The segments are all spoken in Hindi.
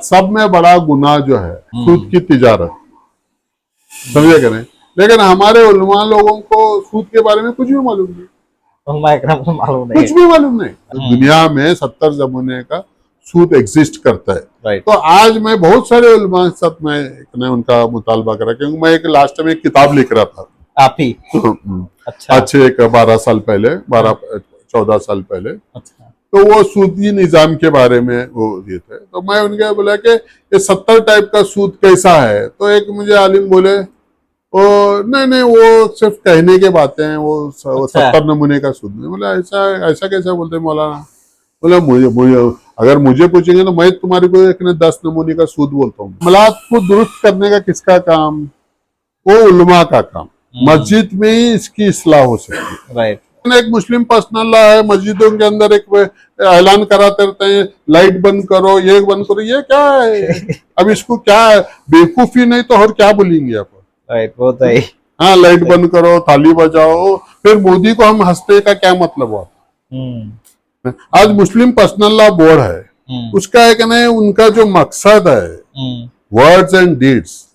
सब में बड़ा गुनाह जो है सूद की तिजारत, समझे कि नहीं। लेकिन हमारे उलमा लोगों को सूद के बारे में कुछ भी मालूम नहीं, मालूम नहीं कुछ भी मालूम नहीं। दुनिया में 70 ज़माने का सूद एग्जिस्ट करता है। राइट। तो आज मैं बहुत सारे उलमा के साथ मैं उनका मुतालबा करा, क्योंकि मैं एक लास्ट में एक किताब लिख रहा था आप ही? अच्छा। अच्छे एक 12 साल पहले, 12-14 साल पहले। अच्छा। तो वो सूदी निजाम के बारे में वो ये थे, तो मैं उनके बोला कि ये 70 टाइप का सूद कैसा है। तो एक मुझे आलिम बोले ओ नहीं वो सिर्फ कहने के बातें हैं, वो 70 नमूने का सूद नहीं। बोला ऐसा ऐसा कैसा बोलते मौलाना। बोला मुझे अगर मुझे पूछेंगे तो मैं तुम्हारे को एक 10 नमूने का सूद बोलता हूँ। मलात को दुरुस्त करने का किसका काम? वो उलमा का काम। मस्जिद में ही इसकी इस्लाह हो सकती है। राइट। एक मुस्लिम पर्सनल लॉ है, मस्जिदों के अंदर एक ऐलान कराते रहते हैं लाइट बंद करो, ये बंद करो, ये क्या है? अब इसको क्या है, बेवकूफी नहीं तो और क्या बोलेंगे आप? राइट, वो तो है। हाँ, लाइट बंद करो, थाली बजाओ, फिर मोदी को हम हंसने का क्या मतलब हुआ? आज मुस्लिम पर्सनल लॉ बोर्ड है, उसका एक नहीं, उनका जो मकसद है वर्ड्स एंड डीड्स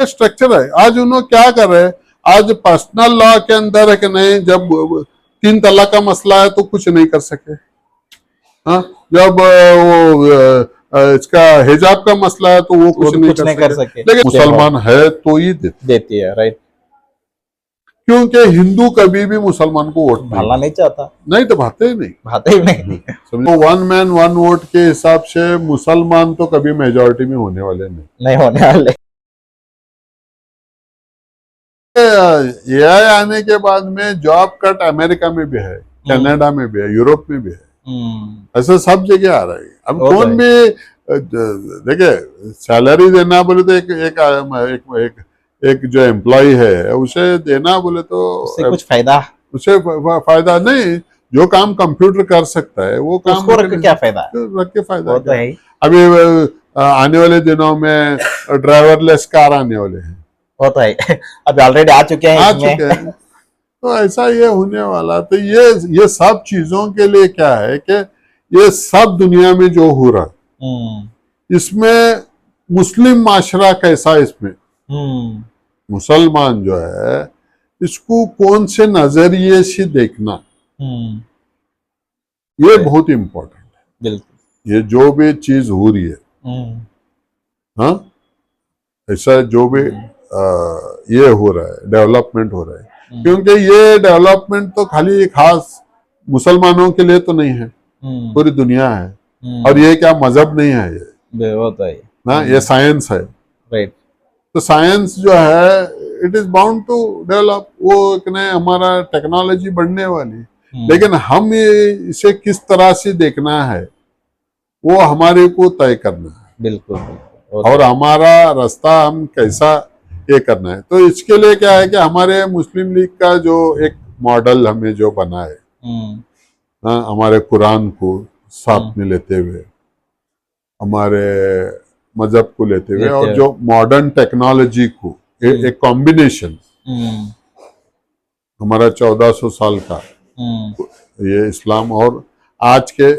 स्ट्रक्चर है। आज उन्होंने क्या कर रहे हैं, आज पर्सनल लॉ के अंदर है कि नहीं, जब 3 तलाक का मसला है तो कुछ नहीं कर सके। हाँ, जब वो इसका हिजाब का मसला है तो वो कुछ नहीं कर सके। लेकिन मुसलमान है तो ही देती है। राइट। क्योंकि हिंदू कभी भी मुसलमान को वोट भाला नहीं चाहता, नहीं तो भाते ही नहीं। समझो, 1 मैन 1 वोट के हिसाब से मुसलमान तो कभी मेजॉरिटी में होने वाले नहीं होने वाले। एआई आने के बाद में जॉब कट अमेरिका में भी है, कनाडा में भी है, यूरोप में भी है, ऐसा सब जगह आ रहा है। अब कौन भी देखिए सैलरी देना बोले तो एक जो एम्प्लॉय है उसे देना बोले तो उससे कुछ फायदा, उसे फायदा नहीं। जो काम कंप्यूटर कर सकता है वो काम उसको रख के क्या फायदा? रख के फायदा तो है। अभी आने वाले दिनों में ड्राइवरलेस कार आने वाले हैं, वो तो है, अभी ऑलरेडी आ चुके हैं। तो ऐसा ये होने वाला। तो ये सब चीजों के लिए क्या है कि ये सब दुनिया में जो हो रहा है इसमें मुस्लिम माशरा कैसा, इसमें मुसलमान जो है इसको कौन से नजरिए से देखना, ये बहुत इम्पोर्टेंट है। बिल्कुल, ये जो भी चीज हो रही है, हाँ, ऐसा जो भी ये हो रहा है, डेवलपमेंट हो रहा है, क्योंकि ये डेवलपमेंट तो खाली खास मुसलमानों के लिए तो नहीं है, पूरी दुनिया है। और ये क्या मजहब नहीं है, ये वो तो है ना, ये साइंस है। राइट। तो साइंस जो है it is bound to develop. वो हमारा टेक्नोलॉजी बढ़ने वाली, लेकिन हम इसे किस तरह से देखना है वो हमारे को तय करना है। बिल्कुल। और हमारा रास्ता हम कैसा ये करना है। तो इसके लिए क्या है कि हमारे मुस्लिम लीग का जो एक मॉडल हमें जो बना है, हमारे कुरान को साथ में लेते हुए, हमारे मजहब को लेते हुए, और जो मॉडर्न टेक्नोलॉजी को एक कॉम्बिनेशन, हमारा 1400 साल का ये इस्लाम और आज के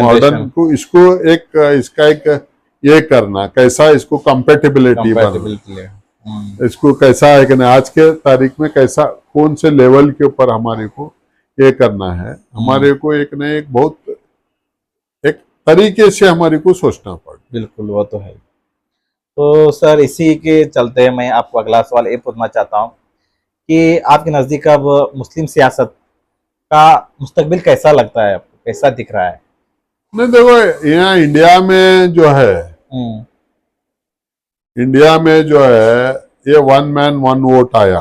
मॉडर्न को, इसको इसका एक ये करना, कैसा इसको कंपेटिबिलिटी बनना, इसको कैसा है कि आज के तारीख में कैसा कौन से लेवल के ऊपर हमारे को ये करना है। हमारे को एक न एक बहुत एक तरीके से हमारे को सोचना पड़े। बिल्कुल, वो तो है। तो सर इसी के चलते मैं आपको अगला सवाल ये पूछना चाहता हूँ कि आपके नज़दीक अब मुस्लिम सियासत का मुस्तकबिल कैसा लगता है आपको, कैसा दिख रहा है? नहीं देखो, यहाँ इंडिया में जो है ये 1 मैन 1 वोट आया,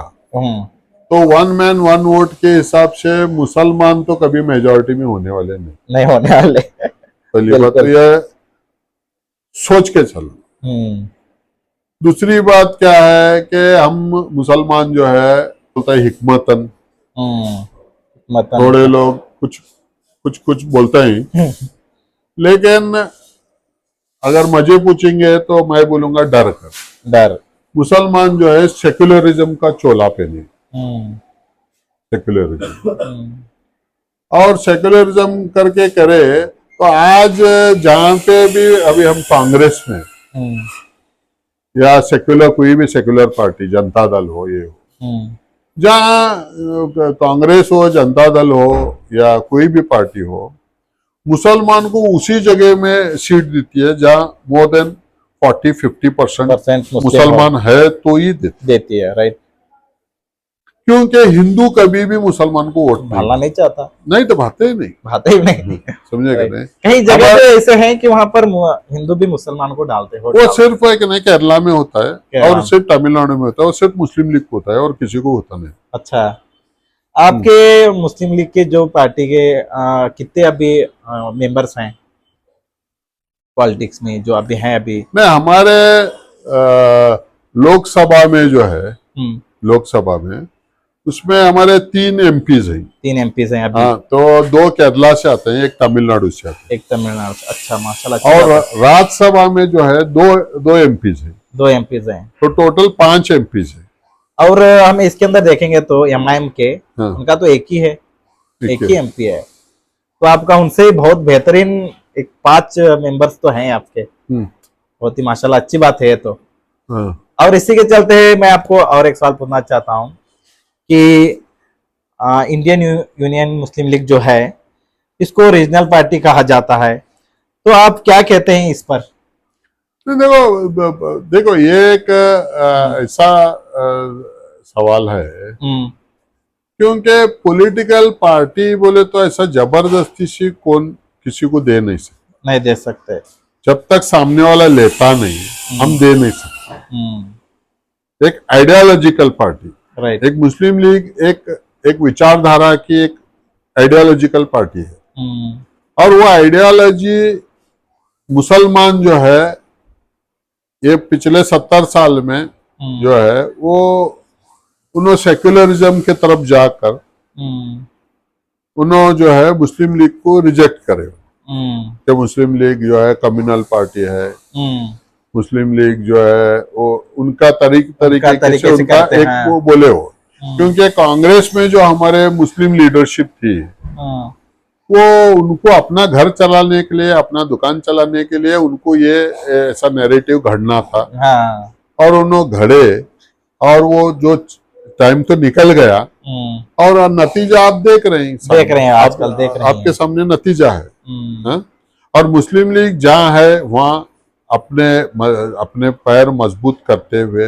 तो 1 मैन 1 वोट के हिसाब से मुसलमान तो कभी मेजॉरिटी में होने वाले नहीं होने वाले। पहली बात तो ये सोच के चलो। दूसरी बात क्या है कि हम मुसलमान जो है बोलता है हिकमतन, थोड़े लोग कुछ बोलते हैं, लेकिन अगर मुझे पूछेंगे तो मैं बोलूंगा डर। मुसलमान जो है सेक्युलरिज्म का चोला पहने, सेक्युलरिज्म और सेक्युलरिज्म करके करे तो आज जहाँ पे भी अभी हम कांग्रेस में या सेक्युलर, कोई भी सेक्युलर पार्टी, जनता दल हो, ये हो, जहाँ कांग्रेस हो, जनता दल हो या कोई भी पार्टी हो, मुसलमान को उसी जगह में सीट देती है जहाँ मोर देन 40-50% मुसलमान है तो ही देती है, राइट। क्योंकि हिंदू कभी भी मुसलमान को वोट भालना नहीं चाहता, नहीं तो भाते ही नहीं, भाते ही नहीं। समझे कि नहीं। कई जगह पे ऐसे हैं कि वहां पर हिंदू भी मुसलमान को डालते हैं। वो सिर्फ है कि नहीं, केरला में होता है और सिर्फ तमिलनाडु में होता है, और सिर्फ मुस्लिम लीग को होता है और किसी को होता नहीं। अच्छा, आपके मुस्लिम लीग के जो पार्टी के कितने अभी मेंबर्स हैं पॉलिटिक्स में, जो अभी हैं? अभी नहीं, हमारे लोकसभा में जो है, लोकसभा में उसमें हमारे 3 एमपीज हैं। 3 एमपीज हैं अभी? हाँ, तो 2 केरला से आते हैं, एक तमिलनाडु से आते हैं। एक तमिलनाडु से, अच्छा, माशाल्लाह। और राज्यसभा में जो है 2 एमपीज हैं। 2 एमपीज हैं, तो टोटल 5 एमपीज हैं। और हम इसके अंदर देखेंगे तो एमआईएम के, उनका तो एक ही है, एक ही एमपी है। तो आपका उनसे बहुत बेहतरीन 5 मेंबर्स तो हैं आपके, बहुत ही माशाल्लाह, अच्छी बात है ये तो। और इसी के चलते मैं आपको और एक सवाल पूछना चाहता हूँ कि इंडियन यूनियन मुस्लिम लीग जो है, इसको रीजनल पार्टी कहा जाता है, तो आप क्या कहते हैं इस पर? देखो ये एक ऐसा सवाल है, क्योंकि पॉलिटिकल पार्टी बोले तो ऐसा जबरदस्ती से कौन किसी को दे नहीं सकता, नहीं दे सकते। जब तक सामने वाला लेता नहीं, हम दे नहीं सकते। एक आइडियोलॉजिकल पार्टी, राइट, एक मुस्लिम लीग एक विचारधारा की एक आइडियोलॉजिकल पार्टी है, और वो आइडियोलॉजी मुसलमान जो है, ये पिछले 70 साल में जो है वो उन्होंने सेक्युलरिज्म के तरफ जाकर उन्होंने जो है मुस्लिम लीग को रिजेक्ट करे कि मुस्लिम लीग जो है कम्युनल पार्टी है, मुस्लिम लीग जो है वो उनका तरीके से उनका एक वो बोले हो। क्योंकि कांग्रेस में जो हमारे मुस्लिम लीडरशिप थी, वो उनको अपना घर चलाने के लिए, अपना दुकान चलाने के लिए उनको ये ऐसा नैरेटिव घड़ना था, और उन्होंने घड़े, और वो जो टाइम तो निकल गया, और नतीजा आप देख रहे हैं, आजकल देख रहे हैं, आपके सामने नतीजा है। और मुस्लिम लीग जहाँ है वहाँ अपने पैर मजबूत करते हुए,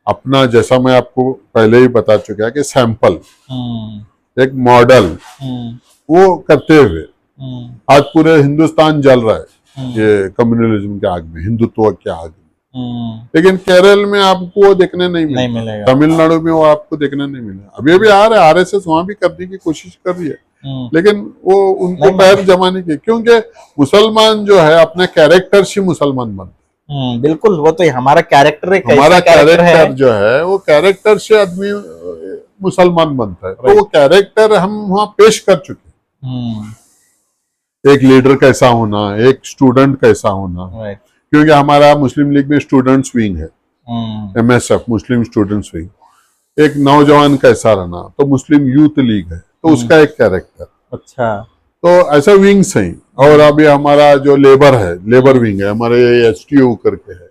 अपना, जैसा मैं आपको पहले ही बता चुका कि सैंपल, एक मॉडल वो करते हुए आज पूरे हिंदुस्तान जल रहा है ये कम्युनलिज्म के आग में, हिंदुत्व के आग में। लेकिन केरल में आपको वो देखने नहीं मिलेगा, तमिलनाडु में वो आपको देखने नहीं मिलेगा। अभी भी आ रहा है, आरएसएस वहां भी करने की कोशिश कर रही है, लेकिन वो उनको पैर जमाने की, क्योंकि मुसलमान जो है अपने कैरेक्टर से मुसलमान बनते। बिल्कुल, वो तो हमारा कैरेक्टर है, हमारा कैरेक्टर जो है वो कैरेक्टर से आदमी मुसलमान बनता है। तो वो कैरेक्टर हम वहां पेश कर चुके हैं, एक लीडर कैसा होना, एक स्टूडेंट कैसा होना, क्योंकि हमारा मुस्लिम लीग में स्टूडेंट्स विंग है, MSF, मुस्लिम स्टूडेंट्स विंग। एक नौजवान कैसा रहना, तो मुस्लिम यूथ लीग है, तो उसका एक कैरेक्टर। अच्छा, तो ऐसा विंग्स हैं। और अभी हमारा जो लेबर है, लेबर विंग है, हमारे STU करके है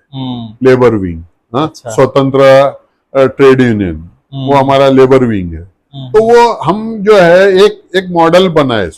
लेबर विंग, स्वतंत्र ट्रेड यूनियन, वो हमारा लेबर विंग है। तो वो हम जो है एक मॉडल बनाए,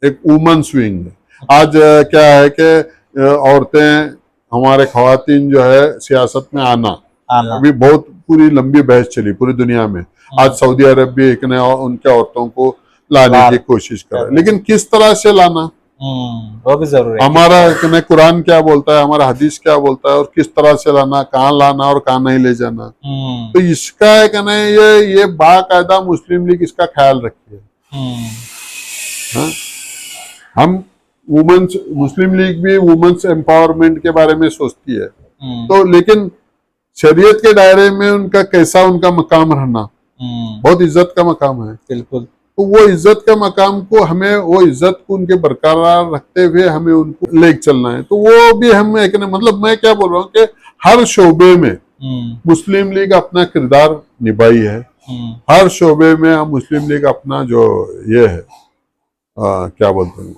एक वुमेन्स विंग है। आज क्या है कि औरतें, हमारे खवातीन जो है सियासत में आना, अभी बहुत पूरी लंबी बहस चली पूरी दुनिया में। आज सऊदी अरब भी एक ने उनके औरतों को लाने की कोशिश कर रहा है, लेकिन किस तरह से लाना वो भी जरूरी है। हमारा कुरान क्या बोलता है, हमारा हदीस क्या बोलता है, और किस तरह से लाना, कहाँ लाना और कहाँ नहीं ले जाना। तो इसका है कि नहीं, ये बाकायदा मुस्लिम लीग इसका ख्याल रखी है। हम वुमेन्स, मुस्लिम लीग भी वुमेन्स एम्पावरमेंट के बारे में सोचती है, तो लेकिन शरीयत के दायरे में उनका कैसा उनका मकाम रहना, बहुत इज्जत का मकाम है। बिल्कुल, तो वो इज्जत का मकाम को हमें, वो इज्जत को उनके बरकरार रखते हुए हमें उनको लेके चलना है। तो वो भी हम एक, मतलब मैं क्या बोल रहा हूँ कि हर शोबे में मुस्लिम लीग अपना किरदार निभाई है। हर शोबे में हम मुस्लिम लीग अपना जो ये है क्या बोलते हैं,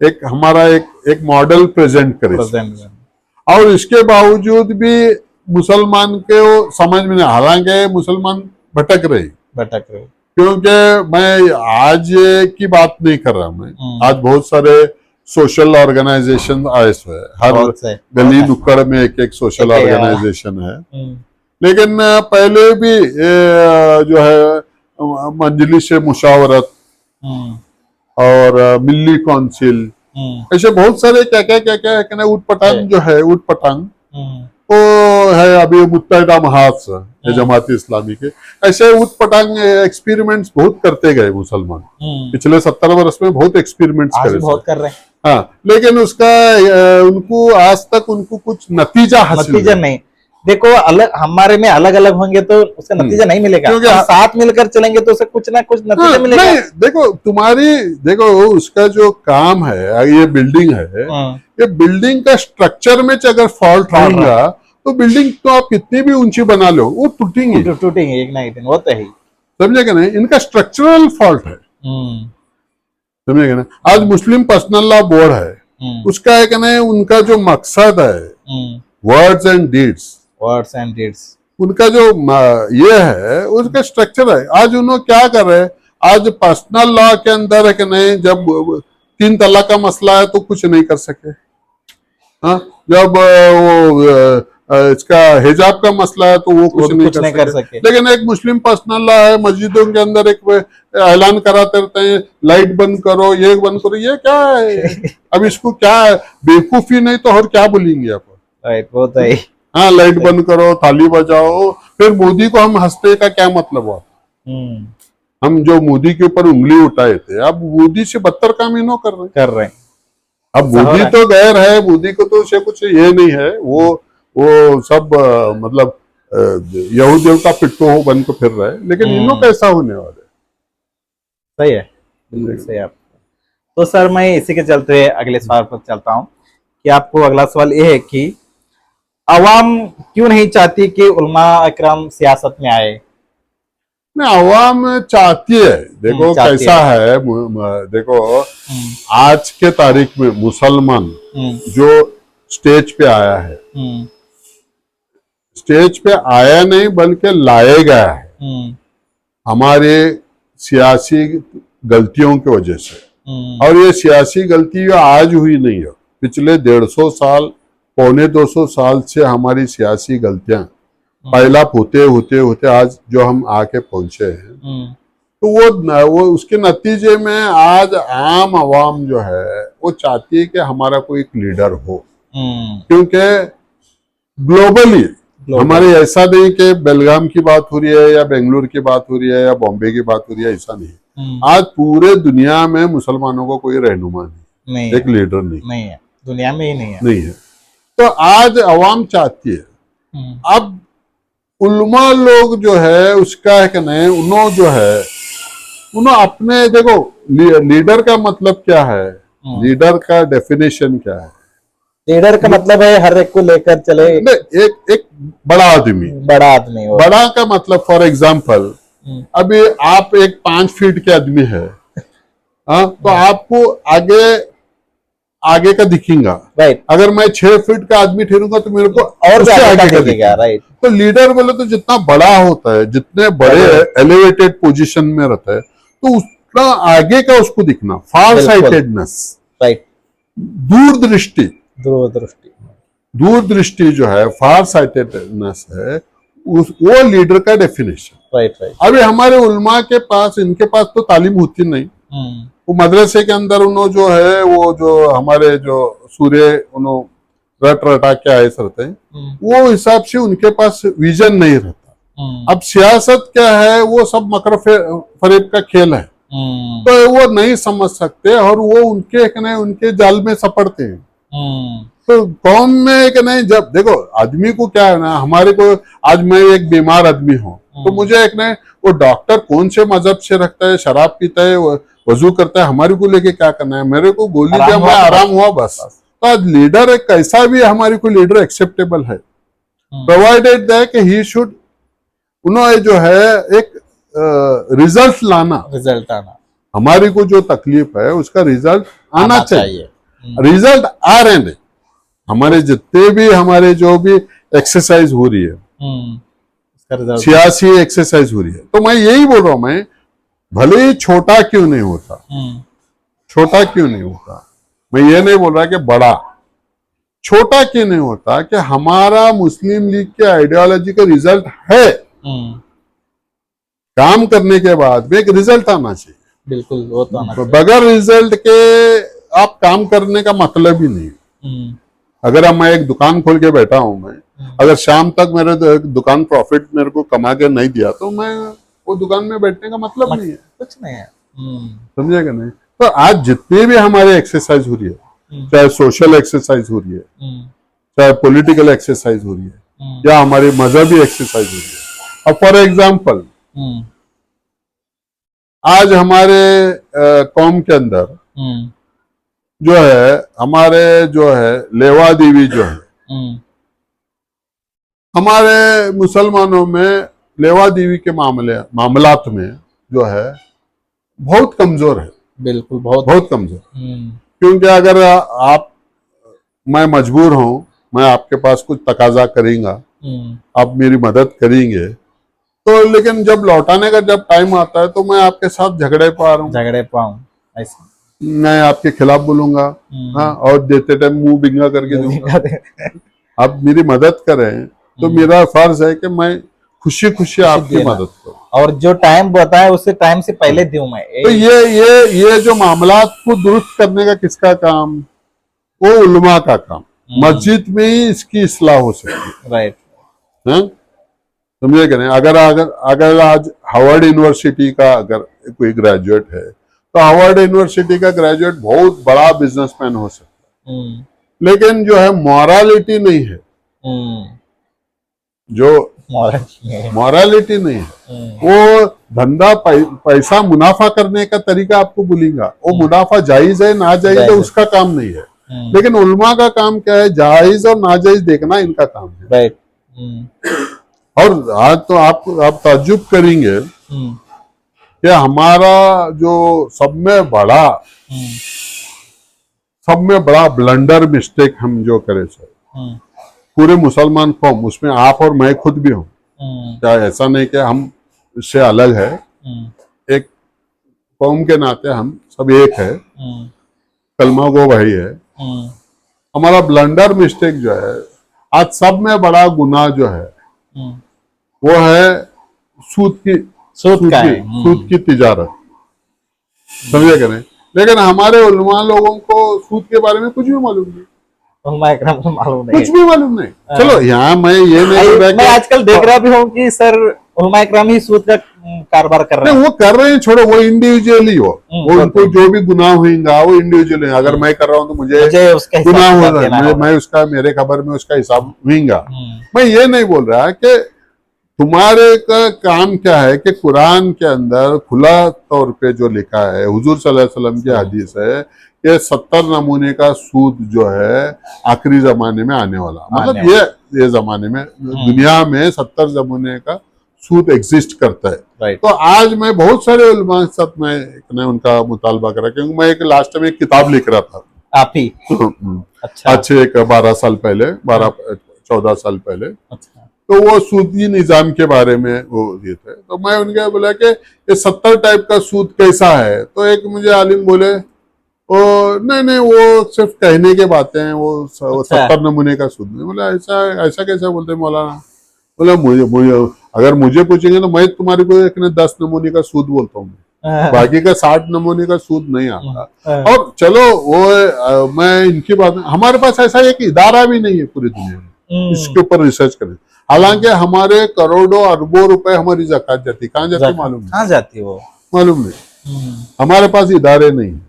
एक हमारा एक मॉडल प्रेजेंट करे, प्रेजेंट और इसके बावजूद भी मुसलमान के वो समझ में नहीं, हालांकि मुसलमान भटक रहे, क्योंकि मैं आज की बात नहीं कर रहा, मैं आज बहुत सारे सोशल ऑर्गेनाइजेशन आए हुए, हर गली नुक्कड़ में एक सोशल ऑर्गेनाइजेशन है। लेकिन पहले भी जो है मजलिस मुशावरत और मिल्ली काउंसिल, ऐसे बहुत सारे क्या क्या है उठ पटांग जो है, उठ पटांग वो है अभी मुत्तहिदा महाज जमात इस्लामी के, ऐसे उठ पटांग एक्सपेरिमेंट्स बहुत करते गए मुसलमान, पिछले 70 वर्ष में बहुत एक्सपेरिमेंट्स बहुत कर रहे हैं। हाँ, लेकिन उसका उनको आज तक उनको कुछ नतीजा हासिल नहीं। देखो अलग हमारे में अलग अलग होंगे तो उसका नतीजा नहीं मिलेगा, क्योंकि हम साथ मिलकर चलेंगे तो उसे कुछ ना कुछ नतीजा मिलेगा। नहीं, देखो उसका जो काम है, ये बिल्डिंग है, ये बिल्डिंग का स्ट्रक्चर में अगर फॉल्ट रहेगा तो बिल्डिंग तो आप कितनी भी ऊंची बना लो वो टूटेंगी एक ना एक दिन, वो तो है ही, समझेगा ना, इनका स्ट्रक्चरल फॉल्ट है, समझेगा ना। आज मुस्लिम पर्सनल लॉ बोर्ड है, उसका है कि नहीं, उनका जो मकसद है वर्ड्स एंड डीड्स, उनका जो ये है उसका स्ट्रक्चर है। आज उन्होंने क्या कर रहे हैं, आज पर्सनल लॉ के अंदर है कि नहीं, जब 3 तलाक का मसला है तो कुछ नहीं कर सके, हाँ, जब वो इसका हिजाब का मसला है तो वो कुछ नहीं कर सके। लेकिन एक मुस्लिम पर्सनल लॉ है, मस्जिदों के अंदर एक ऐलान कराते रहते हैं, लाइट बंद करो, ये बंद करो, ये क्या है? अब इसको क्या बेवकूफी नहीं तो और क्या बोलेंगे आप? वो तो है। हाँ, लाइट बंद करो, थाली बजाओ, फिर मोदी को हम हंसने का क्या मतलब हुआ? हम जो मोदी के ऊपर उंगली उठाए थे, अब मोदी से बदतर काम इन्हों कर रहे हैं। अब मोदी तो गैर है, मोदी को तो उसे कुछ ये नहीं है, वो सब मतलब यहूदियों का पिट्टू हो बन को फिर रहा है, लेकिन इन्हों कैसा होने वाले? सही है, बिल्कुल सही है। तो सर मैं इसी के चलते हुए अगले सवाल पर चलता हूँ कि आपको अगला सवाल ये है कि अवाम क्यों नहीं चाहती कि उलमा इकराम सियासत में आए? नहीं, अवाम चाहती है। देखो कैसा है, देखो आज के तारीख में मुसलमान जो स्टेज पे आया है, स्टेज पे आया नहीं बल्कि लाया गया है हमारे सियासी गलतियों की वजह से। और ये सियासी गलती आज हुई नहीं है, पिछले 150 साल, पौने 200 साल से हमारी सियासी गलतियां पहला होते आज जो हम आके पहुंचे हैं, तो वो उसके नतीजे में आज आम आवाम जो है वो चाहती है कि हमारा कोई एक लीडर हो, क्योंकि ग्लोबली हमारे ऐसा नहीं कि बेलगाम की बात हो रही है या बेंगलुरु की बात हो रही है या बॉम्बे की बात हो रही है, ऐसा नहीं। आज पूरे दुनिया में मुसलमानों को कोई रहनुमा नहीं, एक लीडर नहीं है, दुनिया में ही नहीं है। तो आज अवाम चाहती है। अब उलमा लोग जो है उसका है कि नहीं, उन्होंने जो है उन्होंने अपने, देखो लीडर का मतलब क्या है, लीडर का डेफिनेशन क्या है? लीडर का मतलब है हर एक को लेकर चले, एक बड़ा आदमी। बड़ा का मतलब फॉर एग्जाम्पल अभी आप एक 5 फीट के आदमी है, तो आपको आगे का दिखेगा, राइट। अगर मैं 6 फीट का आदमी ठहरूंगा तो मेरे को और उससे आगे का दिखेगा, राइट। तो लीडर बोले तो जितना बड़ा होता है, जितने बड़े एलिवेटेड पोजीशन में रहता है, तो उतना आगे का उसको दिखना, फार साइटेडनेस, राइट, दूरदृष्टि जो है, फार साइटेडनेस है, वो लीडर का डेफिनेशन, राइट। अभी हमारे उलमा के पास, इनके पास तो तालीम होती नहीं, वो मदरसे के अंदर उन्होंने जो है वो जो हमारे जो सूर्य उन्होंने रटा के आए रहते हैं, वो हिसाब से उनके पास विजन नहीं रहता। अब सियासत क्या है, वो सब मकर फरेब का खेल है, तो वो नहीं समझ सकते और वो उनके जाल में सपड़ते हैं। तो कौम में एक नहीं, जब देखो आदमी को क्या है ना, हमारे को आज मैं एक बीमार आदमी हूँ तो मुझे एक नहीं, वो डॉक्टर कौन से मजहब से रखता है, शराब पीता है, वजू करता है, हमारे को लेके क्या करना है, मेरे को गोली दिया, मैं आराम हुआ, बस। तो आज लीडर एक कैसा भी हमारे को लीडर एक्सेप्टेबल है, प्रोवाइडेड दैट कि ही शुड, उन्होंने जो है एक रिजल्ट आना, हमारी को जो तकलीफ है उसका रिजल्ट आना चाहिए। रिजल्ट आ रहे हैं, हमारे जितने भी हमारे जो भी एक्सरसाइज हो रही है, सियासी एक्सरसाइज हो रही है, तो मैं यही बोल रहा हूं, मैं भले ही छोटा क्यों नहीं होता, छोटा क्यों नहीं होता, मैं ये नहीं बोल रहा कि बड़ा, छोटा क्यों नहीं होता कि हमारा मुस्लिम लीग के आइडियोलॉजी का रिजल्ट है, काम करने के बाद भी एक रिजल्ट आना चाहिए। बिल्कुल, वो तो आना चाहिए। बगैर रिजल्ट के आप काम करने का मतलब ही नहीं। अगर अब मैं एक दुकान खोल के बैठा हूं, मैं अगर शाम तक मेरे दुकान प्रॉफिट मेरे को कमा के नहीं दिया, तो मैं वो दुकान में बैठने का मतलब नहीं है, कुछ नहीं है। समझेगा नहीं। तो आज जितनी भी हमारे एक्सरसाइज हो रही है, चाहे सोशल एक्सरसाइज हो रही है, चाहे पॉलिटिकल एक्सरसाइज हो रही है, या हमारी मजहबी एक्सरसाइज हो रही है। अब फॉर एग्जाम्पल, आज हमारे कौम के अंदर जो है, हमारे जो है लेवा देवी जो है, हमारे मुसलमानों में लेवा देवी के मामलात में जो है बहुत कमजोर है। बिल्कुल, बहुत कमजोर। क्योंकि अगर मैं मजबूर हूं, मैं आपके पास कुछ तकाजा करूंगा, आप मेरी मदद करेंगे, तो लेकिन जब लौटाने का जब टाइम आता है, तो मैं आपके साथ झगड़े पाऊं, ऐसा मैं आपके खिलाफ बोलूंगा, हाँ, और देते टाइम मुंह बिंगा करके दूंगा। आप मेरी मदद करें, तो मेरा फर्ज है कि मैं खुशी खुशी आपकी मदद करूं, और जो टाइम बताए उससे टाइम से पहले दूं मैं। तो ये जो मामलात को दुरुस्त करने का किसका काम, वो उलमा का काम। मस्जिद में ही इसकी इस्लाह हो सकती है, राइट, समझे कि नहीं। अगर आज हार्वर्ड यूनिवर्सिटी का अगर कोई ग्रेजुएट है, तो हार्वर्ड यूनिवर्सिटी का ग्रेजुएट बहुत बड़ा बिजनेसमैन हो सकता है, लेकिन जो है मॉरलिटी नहीं है, जो मॉरलिटी नहीं है, वो धंधा पैसा मुनाफा करने का तरीका आपको बोलेगा, वो मुनाफा जायज है ना जायज है उसका काम नहीं है, लेकिन उलमा का काम क्या है, जायज और नाजायज देखना इनका काम है, राइट। और आज तो आप ताज्जुब करेंगे कि हमारा जो सब में बड़ा ब्लंडर मिस्टेक हम जो करे सर, पूरे मुसलमान कौम, उसमें आप और मैं खुद भी हूं, क्या ऐसा नहीं कि हम इससे अलग है, एक कौम के नाते हम सब एक है, कलमा गो भाई है। हमारा ब्लंडर मिस्टेक जो है, आज सब में बड़ा गुनाह जो है, वो है सूद की तिजारत, समझे कि नहीं। लेकिन हमारे उलमा लोगों को सूद के बारे में कुछ भी मालूम नहीं, कुछ भी मालूम नहीं। चलो यहाँ मैं ये नहीं बोल रहा, मैं आजकल देख रहा भी हूँ कि सर उलमा इकराम ही सूद का कारोबार कर रहे हैं। वो कर रहे हैं, छोड़ो, वो इंडिविजुअली वो उनको जो भी गुनाह होगा वो इंडिविजुअली, अगर मैं कर रहा हूँ तो मुझे गुनाह हो रहा है, मैं उसका, मेरे खबर में उसका हिसाब होगा। मैं ये नहीं बोल रहा कि तुम्हारे का काम क्या है कि कुरान के अंदर खुला तौर पे जो लिखा है, हुजूर सल्लल्लाहु अलैहि वसल्लम की हदीस है कि 70 नमूने का सूद जो है आखिरी जमाने में आने वाला, मतलब ये जमाने में दुनिया में 70 नमूने का सूद एग्जिस्ट करता है। तो आज मैं बहुत सारे उलमा के साथ मैं उनका मुतालबा करा, क्योंकि मैं एक लास्ट में एक किताब लिख रहा था, आप ही? अच्छा। अच्छे एक 12 साल पहले, 14 साल पहले। अच्छा। तो वो सूदी निजाम के बारे में वो ये थे, तो मैं उनके बोला कि ये 70 टाइप का सूद कैसा है, तो एक मुझे आलिम बोले, नहीं वो सिर्फ कहने के बातें हैं, वो 70 नमूने का सूद नहीं। बोला ऐसा कैसा बोलते मौलाना? बोला मुझे अगर मुझे पूछेंगे तो मैं तुम्हारे को एक 10 नमूने का सूद बोलता हूँ, बाकी का 60 नमूने का सूद नहीं आता। और चलो वो मैं इनकी बात, हमारे पास ऐसा एक इदारा भी नहीं है पूरी दुनिया में इसके ऊपर रिसर्च करें। हालांकि हमारे करोड़ों अरबों रुपए हमारी ज़कात जाती, कहाँ जाती मालूम नहीं, कहाँ जाती वो मालूम नहीं। हमारे पास इदारे नहीं है।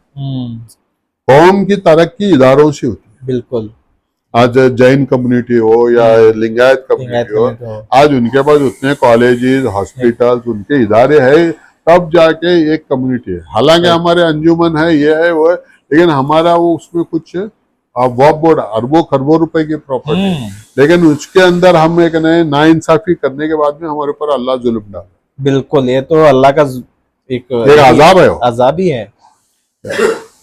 कौम की तरक्की इदारों से होती है। बिल्कुल। आज जैन कम्युनिटी हो या लिंगायत कम्युनिटी हो, आज उनके पास उतने कॉलेजेस, हॉस्पिटल्स, उनके इदारे हैं, तब जाके एक कम्युनिटी है। हालांकि हमारे अंजुमन है, ये है वो है, लेकिन हमारा वो उसमें कुछ बोर्ड अरबों खरबों रुपए की प्रॉपर्टी, लेकिन उसके अंदर हम एक नए नाइंसाफी करने के बाद में हमारे ऊपर अल्लाह जुल्म डाला। बिल्कुल, ये तो अल्लाह का एक अजाब है, अजाब ही है।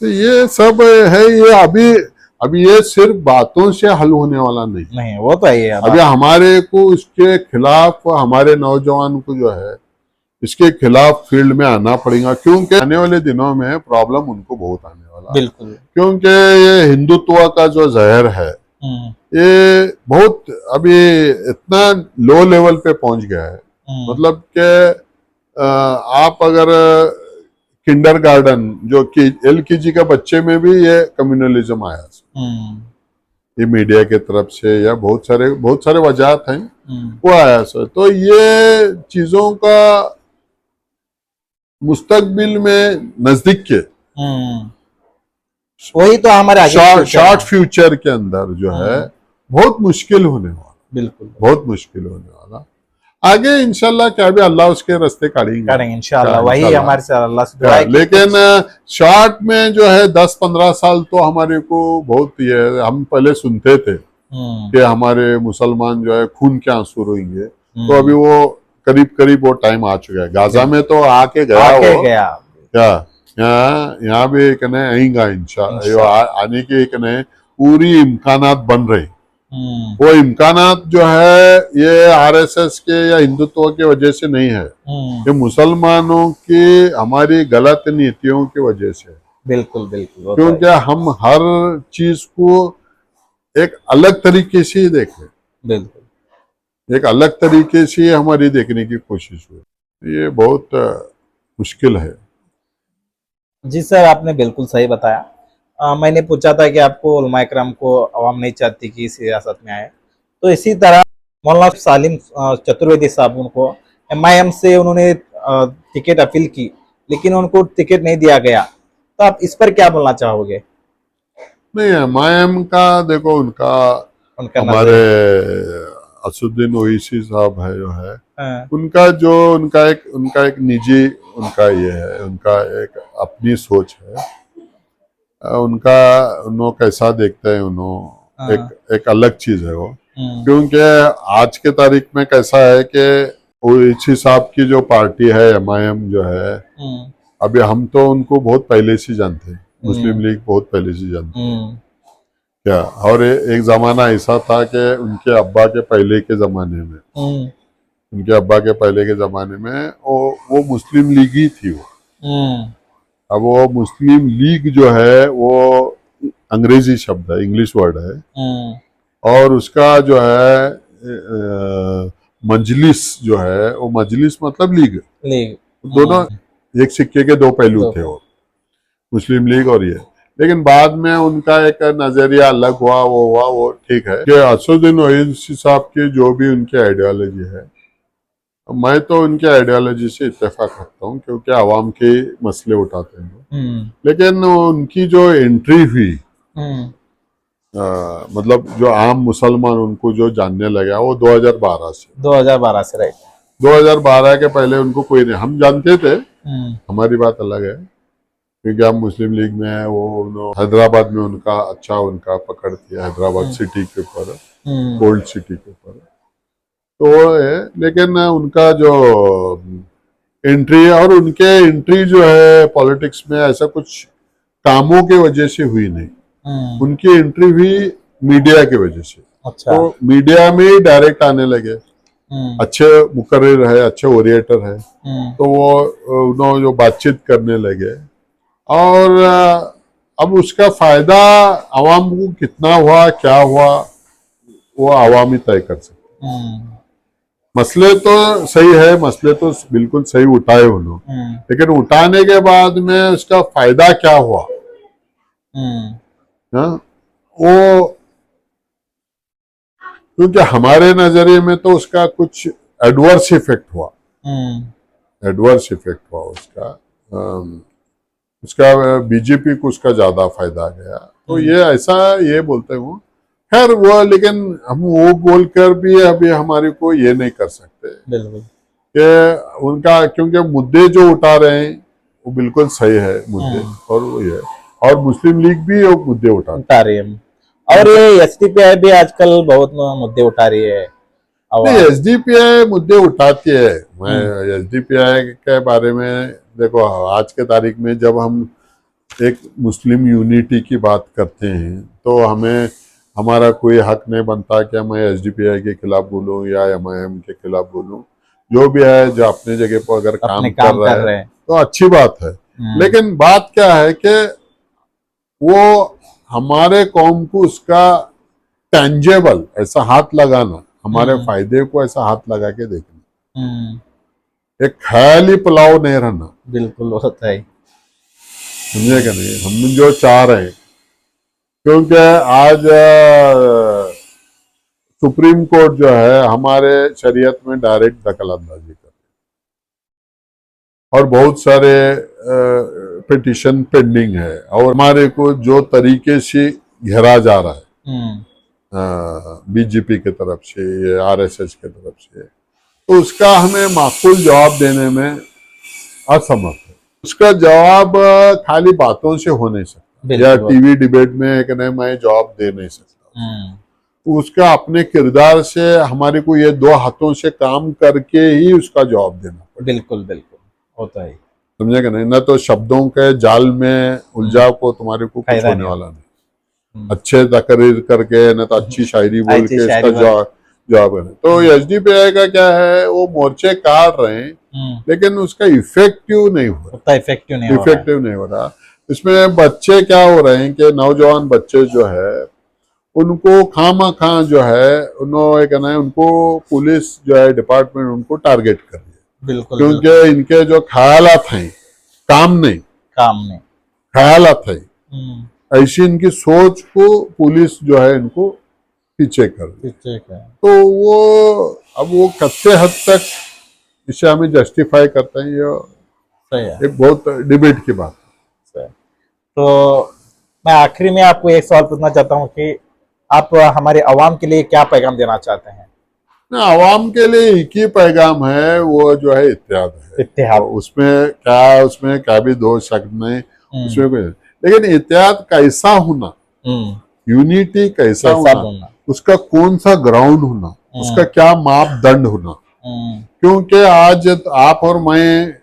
तो ये सब है, ये अभी ये सिर्फ बातों से हल होने वाला नहीं। नहीं, वो तो है ही है अभी हमारे को इसके खिलाफ, हमारे नौजवान को जो है इसके खिलाफ फील्ड में आना पड़ेगा, क्योंकि आने वाले दिनों में प्रॉब्लम उनको बहुत आने वाला है। बिल्कुल। क्योंकि ये हिंदुत्व का जो जहर है ये बहुत अभी इतना लो लेवल पे पहुंच गया है, मतलब कि आप अगर किंडरगार्टन जो कि LKG का बच्चे में भी ये कम्युनलिज्म आया, ये मीडिया की तरफ से या बहुत सारे वजह हैं वो आया सर। तो ये चीजों का मुस्तकबिल में नजदीक के वही तो हमारे आगे शॉर्ट फ्यूचर के अंदर जो है बहुत मुश्किल होने वाला, बिल्कुल बहुत मुश्किल होने वाला। आगे इंशाल्लाह क्या भी अल्लाह उसके रास्ते काटेंगे इंशाल्लाह, वही हमारे से अल्लाह से दुआ है कि लेकिन शॉर्ट में जो है 10-15 साल तो हमारे को बहुत ये, हम पहले सुनते थे कि हमारे मुसलमान जो है खून के आंसू रोएंगे, तो अभी वो करीब वो टाइम आ चुका है। गाजा में तो आके गया क्या, यहाँ भी कने आएगा इंशाल्लाह, आने के कने पूरी इम्कानात बन रहे। वो इम्कानात जो है ये RSS के या हिंदुत्व की वजह से नहीं है, ये मुसलमानों की हमारी गलत नीतियों की वजह से। बिल्कुल क्योंकि हम हर चीज को एक अलग तरीके से देखें, बिल्कुल एक अलग तरीके से हमारी देखने की कोशिश हुई, ये बहुत मुश्किल है। जी सर, आपने बिल्कुल सही बताया। मैंने पूछा था कि आपको उलमा इकराम को अवाम नहीं चाहती कि सियासत में आए, तो इसी तरह मौलाना सालिम चतुर्वेदी साहब उनको MIM से उन्होंने टिकट अपील की, लेकिन उनको टिकट नहीं दिया गया, तो आप इस पर क्या बोलना चाहोगे? नहीं, MIM का देखो, उनका हमारे असुद्दीन ओवैसी साहब है जो है, उनका एक निजी उनका ये है, उनका एक अपनी सोच है, उन्होंने कैसा देखते हैं उन्होंने एक अलग चीज है वो। क्योंकि आज के तारीख में कैसा है कि ओवैसी साहब की जो पार्टी है MIM जो है, अभी हम तो उनको बहुत पहले से जानते हैं, मुस्लिम लीग बहुत पहले से जानते हैं क्या। और एक जमाना ऐसा था कि उनके अब्बा के पहले के जमाने में, वो मुस्लिम लीग ही थी वो। अब वो मुस्लिम लीग जो है वो अंग्रेजी शब्द है, इंग्लिश वर्ड है, और उसका जो है मजलिस जो है, वो मजलिस मतलब लीग, दोनों एक सिक्के के दो पहलू थे वो, मुस्लिम लीग और ये। लेकिन बाद में उनका एक नजरिया अलग हुआ, वो ठीक है कि असदुद्दीन ओवैसी साहब की जो भी उनकी आइडियोलॉजी है, मैं तो उनकी आइडियोलॉजी से इत्तेफाक रखता हूँ, क्योंकि आवाम के मसले उठाते हैं। लेकिन उनकी जो एंट्री हुई, मतलब जो आम मुसलमान उनको जो जानने लगा, वो 2012 से राइट। 2012 के पहले उनको कोई नहीं, हम जानते थे, हमारी बात अलग है, क्योंकि हम मुस्लिम लीग में है। वो हैदराबाद में उनका पकड़ किया, हैदराबाद सिटी के ऊपर, गोल्ड सिटी के ऊपर, तो वो है। लेकिन उनका जो एंट्री है, और उनके एंट्री जो है पॉलिटिक्स में ऐसा कुछ कामों के वजह से हुई नहीं, उनकी एंट्री हुई मीडिया की वजह से। अच्छा। तो मीडिया में ही डायरेक्ट आने लगे, अच्छे मुकर्रिर है, अच्छे ओरिएटर है, तो वो उन्होंने जो बातचीत करने लगे, और अब उसका फायदा आवाम को कितना हुआ, क्या हुआ, वो आवाम ही तय कर सकते। मसले तो सही है, मसले तो बिल्कुल सही उठाए उन्होंने, लेकिन उठाने के बाद में उसका फायदा क्या हुआ, वो, क्योंकि हमारे नजरिए में तो उसका कुछ एडवर्स इफेक्ट हुआ, उसका बीजेपी को उसका ज्यादा फायदा गया। तो ये ऐसा ये बोलते हूँ, खैर वो, लेकिन हम वो बोलकर भी अभी हमारे को ये नहीं कर सकते कि उनका, क्योंकि मुद्दे जो उठा रहे हैं वो बिल्कुल सही है मुद्दे, और वो ये, और मुस्लिम लीग भी वो मुद्दे उठा रही है, और ये SDPI भी आजकल बहुत मुद्दे उठा रही है। नहीं, SDPI मुद्दे उठाती है। मैं SDPI के बारे में देखो, आज के तारीख में जब हम एक मुस्लिम यूनिटी की बात करते हैं तो हमें हमारा कोई हक नहीं बनता कि मैं एसडीपीआई के खिलाफ बोलूं या एमआईएम के खिलाफ बोलूं। जो भी है, जो अपने जगह पर अगर काम कर रहा है तो अच्छी बात है। लेकिन बात क्या है कि वो हमारे कौम को उसका टेंजेबल ऐसा हाथ लगाना, हमारे फायदे को ऐसा हाथ लगा के देखना, एक ख्याली पुलाव नहीं रहना। बिल्कुल होता है, समझे क्या नहीं, हम जो चाह रहे हैं, क्योंकि आज सुप्रीम कोर्ट जो है हमारे शरीयत में डायरेक्ट दखल अंदाजी कर और बहुत सारे पिटिशन पेंडिंग है और हमारे को जो तरीके से घेरा जा रहा है बीजेपी की तरफ से या आरएसएस की तरफ से, तो उसका हमें माकूल जवाब देने में असमर्थ है। उसका जवाब खाली बातों से हो नहीं सकता या टीवी डिबेट में कि नहीं मैं जवाब दे नहीं सकता। तो उसका अपने किरदार से हमारे को ये दो हाथों से काम करके ही उसका जवाब देना पड़ेगा। बिल्कुल बिल्कुल होता है, समझेगा नहीं, ना तो शब्दों के जाल में उलझा को तुम्हारे को कुछ होने वाला नहीं। अच्छे तकरीर करके ना तो अच्छी शायरी बोल के इसका जवाब है। तो एसडीपीआई का क्या है, वो मोर्चे काट रहे हैं लेकिन उसका इफेक्टिव नहीं हो रहा, इफेक्टिव नहीं हो रहा। इसमें बच्चे क्या हो रहे हैं कि नौजवान बच्चे जो है उनको खामा खां जो है उन्होंने कहना है, उनको पुलिस जो है डिपार्टमेंट उनको टारगेट कर रही है। बिल्कुल, क्योंकि इनके जो ख्यालात हैं काम नहीं ख्यालात है, ऐसी इनकी सोच को पुलिस जो है इनको पीछे कर तो वो अब वो कितने हद तक इसे हमें जस्टिफाई करते हैं, ये एक बहुत डिबेट की बात है। तो मैं आखिरी में आपको एक सवाल पूछना चाहता हूँ कि आप हमारे अवाम के लिए क्या पैगाम देना चाहते हैं? अवाम के लिए एक ही पैगाम है, वो जो है इत्तेहाद है। इत्तेहाद, उसमें क्या भी दो शक नहीं, उसमें कोई, लेकिन इत्तेहाद कैसा होना, यूनिटी कैसा होना, उसका कौन सा ग्राउंड होना, उसका क्या मापदंड होना। क्योंकि आज आप और मैं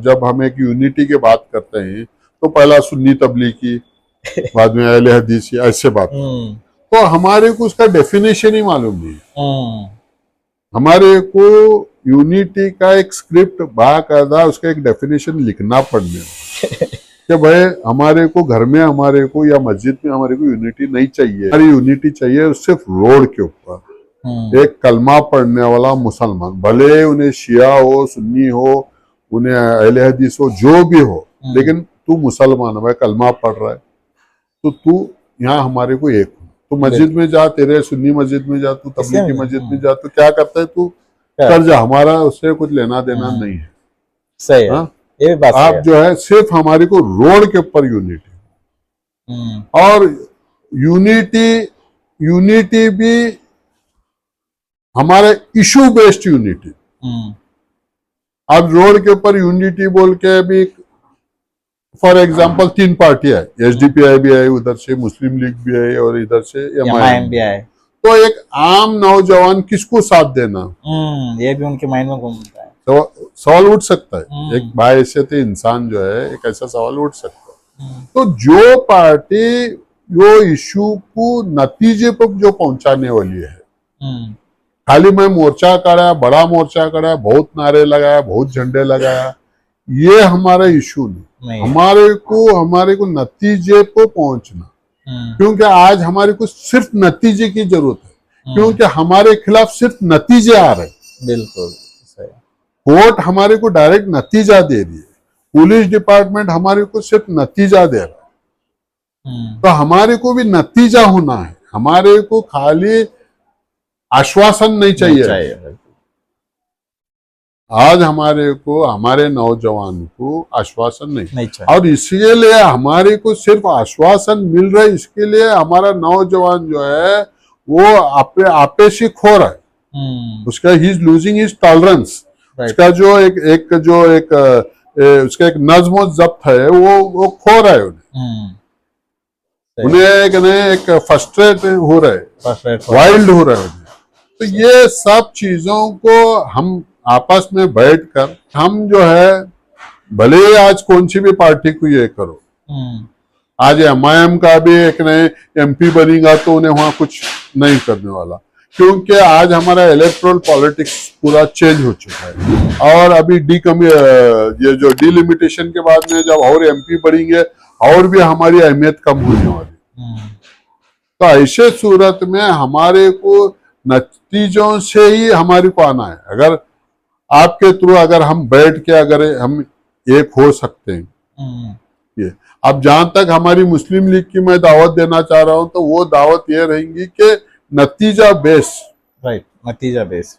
जब हम एक यूनिटी की बात करते हैं तो पहला सुन्नी तबलीगी बाद में अहले हदीस ऐसे बात, तो हमारे को उसका डेफिनेशन ही मालूम नहीं है। हमारे को यूनिटी का एक स्क्रिप्ट बाकायदा उसका एक डेफिनेशन लिखना पड़ने कि भाई हमारे को घर में हमारे को या मस्जिद में हमारे को यूनिटी नहीं चाहिए, हमारी यूनिटी चाहिए सिर्फ रोड के ऊपर एक कलमा पढ़ने वाला मुसलमान, भले उन्हें शिया हो सुन्नी हो उन्हें अहले हदीस हो जो भी हो, लेकिन तू मुसलमान है, कलमा पढ़ रहा है तो तू यहाँ हमारे को एक हो। तू मस्जिद में जा, तेरे सुन्नी मस्जिद में जा, तू तबलीगी मस्जिद में जा, तो क्या करता है तू कर जा, हमारा उससे कुछ लेना देना नहीं है। सही है, ये बात आप जो है सिर्फ हमारे को रोड के ऊपर यूनिटी, और यूनिटी भी हमारे इशू बेस्ड यूनिटी। अब रोड के ऊपर यूनिटी बोल के भी फॉर एग्जांपल 3 पार्टियां है, एसडीपीआई भी है, उधर से मुस्लिम लीग भी है और इधर से एमआईएम भी है, तो एक आम नौजवान किसको साथ देना, ये भी उनके माइंड में घूमता है। तो सवाल उठ सकता है, एक बाहैसियत इंसान जो है एक ऐसा सवाल उठ सकता है। तो जो पार्टी जो इशू को नतीजे पर जो पहुंचाने वाली है, खाली मैं मोर्चा करा, बड़ा मोर्चा करा, बहुत नारे लगाया, बहुत झंडे लगाया, ये हमारा इशू नहीं। हमारे को नतीजे पर पहुंचना, क्योंकि आज हमारे को सिर्फ नतीजे की जरूरत है, क्योंकि हमारे खिलाफ सिर्फ नतीजे आ रहे हैं। बिल्कुल, कोर्ट हमारे को डायरेक्ट नतीजा दे रही है, पुलिस डिपार्टमेंट हमारे को सिर्फ नतीजा दे रहा है। तो हमारे को भी नतीजा होना है, हमारे को खाली आश्वासन नहीं चाहिए। आज हमारे को हमारे नौजवान को आश्वासन नहीं चाहिए, और इसके लिए हमारे को सिर्फ आश्वासन मिल रहा है, इसके लिए हमारा नौजवान जो है वो आपे से खो रहा है, उसका he is losing his tolerance, उसका जो उसका एक नज्म जब्त है वो खो रहा है, उन्हें एक फ्रस्ट्रेट हो रहा है, वाइल्ड हो रहा है। तो ये सब चीजों को हम आपस में बैठकर हम जो है, भले आज कौन सी भी पार्टी को ये करो, आज MIM का भी एक नए MP बनेगा तो उन्हें वहां कुछ नहीं करने वाला, क्योंकि आज हमारा इलेक्ट्रल पॉलिटिक्स पूरा चेंज हो चुका है। और अभी ये जो डिलिमिटेशन के बाद में जब और MP बढ़ेंगे और भी हमारी अहमियत कम होने वाली। तो ऐसे सूरत में हमारे को नतीजों से ही हमारे को आना है। अगर आपके थ्रू अगर हम बैठ के अगर हम एक हो सकते हैं, ये अब जहां तक हमारी मुस्लिम लीग की मैं दावत देना चाह रहा हूं, तो वो दावत ये रहेंगी कि नतीजा बेस, राइट, नतीजा बेस,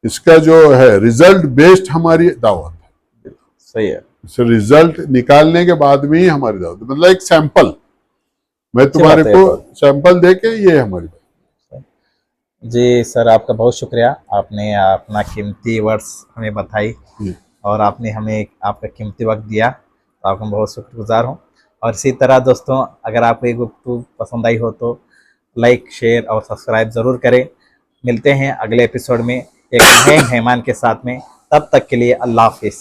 इसका जो है रिजल्ट बेस्ड हमारी दावत है। सही है। रिजल्ट निकालने के बाद में ही हमारी दावत, मतलब एक सैंपल मैं तुम्हारे को सैंपल दे के ये हमारी बात। जी सर, आपका बहुत शुक्रिया, आपने अपना कीमती वर्ड्स हमें बताई और आपने हमें आपका कीमती वक्त दिया, तो आपका बहुत शुक्रगुजार हूँ। और इसी तरह दोस्तों, अगर आपको ये गुफ्तगू पसंद आई हो तो लाइक, शेयर और सब्सक्राइब ज़रूर करें। मिलते हैं अगले एपिसोड में एक नए मेहमान के साथ में, तब तक के लिए अल्लाह हाफिज़।